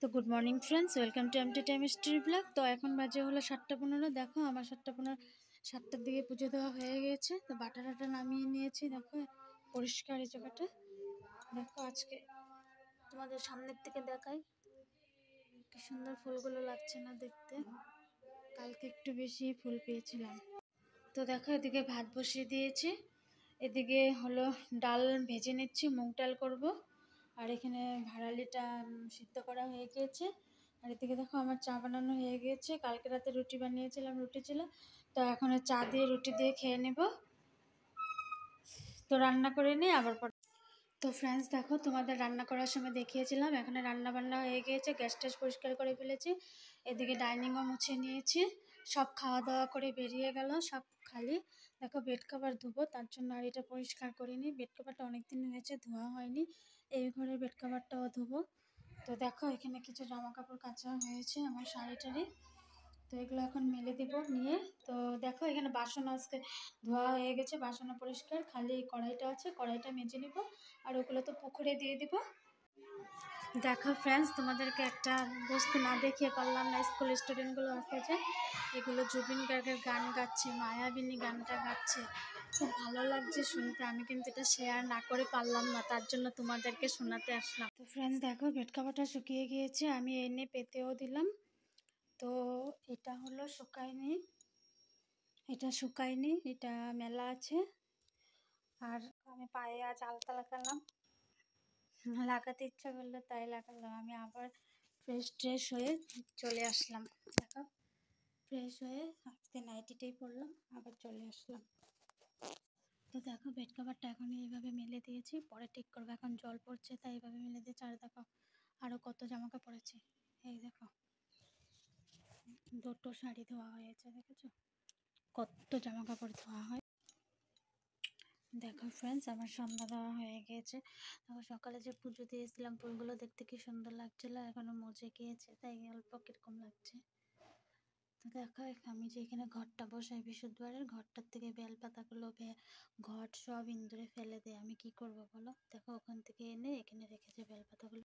তো good morning friends, welcome to MT time story blog. তো এখন বাজে হলো 7:15। দেখো আমার 7:15, 7টার দিকে পুজো দেওয়া হয়ে গেছে। তো বাটাটা নামিয়ে নিয়েছি। দেখো পরিষ্কার এই জায়গাটা। দেখো আজকে তোমাদের সামনের থেকে দেখাই কি সুন্দর ফুলগুলো লাগছে না দেখতে। কালকে একটু বেশি ফুল পেয়েছিলাম। তো দেখো এদিকে ভাত বসিয়ে দিয়েছি, এদিকে হলো ডাল ভেজে নিচ্ছি, মুগ ডাল করব। আর এখানে ভাড়ালিটা সিদ্ধ করা হয়ে গিয়েছে। আর এদিকে দেখো আমার চা বানানো হয়ে গিয়েছে। কালকে রাতে রুটি বানিয়েছিলাম, রুটি ছিল। তো এখন চা দিয়ে রুটি দিয়ে খেয়ে নেব। তো রান্না করে নিই আবার পর। তো ফ্রেন্ডস দেখো, তোমাদের রান্না করার সময় দেখিয়েছিলাম, এখানে রান্না বান্না হয়ে গিয়েছে, গ্যাস ট্যাস পরিষ্কার করে ফেলেছি। এদিকে ডাইনিংও মুছে নিয়েছি। সব খাওয়া দাওয়া করে বেরিয়ে গেল, সব খালি। দেখো বেড কভার ধুবো, তার জন্য আর এটা পরিষ্কার করিনি। বেড কভারটা অনেকদিন হয়েছে, ধোয়া হয়নি। এই ঘরের বেড কভারটাও ধুবো। তো দেখো এখানে কিছু জামা কাপড় কাচা হয়েছে, আমার শাড়ি টাড়ি। তো এগুলো এখন মেলে দিব নিয়ে। তো দেখো এখানে বাসন আজকে ধোয়া হয়ে গেছে, বাসনও পরিষ্কার, খালি কড়াইটা আছে, কড়াইটা মেজে নিব। আর ওগুলো তো পুকুরে দিয়ে দিব। দেখো ফ্রেন্ডস, তোমাদেরকে একটা বস্তু না দেখিয়ে পারলাম না। স্কুল স্টুডেন্টগুলো আসতেছে, এগুলো জুবিন গার্গের গান গাচ্ছে, মায়াবিনী গানটা গাচ্ছে। খুব ভালো লাগছে শুনতে। আমি কিন্তু এটা শেয়ার না করে পারলাম না, তার জন্য তোমাদেরকে শোনাতে আসলাম। তো ফ্রেন্ডস দেখো বেড কভারটা শুকিয়ে গিয়েছে, আমি এনে পেতেও দিলাম। তো এটা হলো শুকায়নি, এটা শুকায়নি, এটা মেলা আছে। আর আমি পায়ে আজ আলতা লাগালাম, লাগাতে ইচ্ছা করলো তাই লাগালাম। আমি আবার ফ্রেশ ট্রেশ হয়ে চলে আসলাম। দেখো ফ্রেশ হয়ে আজকে নাইটিটাই পরলাম, আবার চলে আসলাম। তো দেখো বেড কভারটা এখন এইভাবে মেলে দিয়েছি, পরে ঠিক করবো। এখন জল পড়ছে তাই এইভাবে মেলে দিয়েছি। আর দেখো আরও কত জামা কাপড় পড়েছে। এই দেখো দুটো শাড়ি ধোয়া হয়েছে, দেখেছো কত জামা কাপড় ধোয়া হয়। দেখো ফ্রেন্ডস আমার সন্ধ্যা দেওয়া হয়ে গিয়েছে। দেখো সকালে যে পুজো দিয়েছিলাম, ফুলগুলো দেখতে কি সুন্দর লাগছিল, এখনো মজে গিয়েছে তাই অল্প কিরকম লাগছে। তো দেখো আমি যে এখানে ঘরটা বসাই, বিশুদ্ধবারের ঘরটার থেকে বেলপাতাগুলো ঘট সব ইন্দুরে ফেলে দেয়। আমি কি করব বলো। দেখো ওখান থেকে এনে এখানে রেখেছে বেলপাতাগুলো।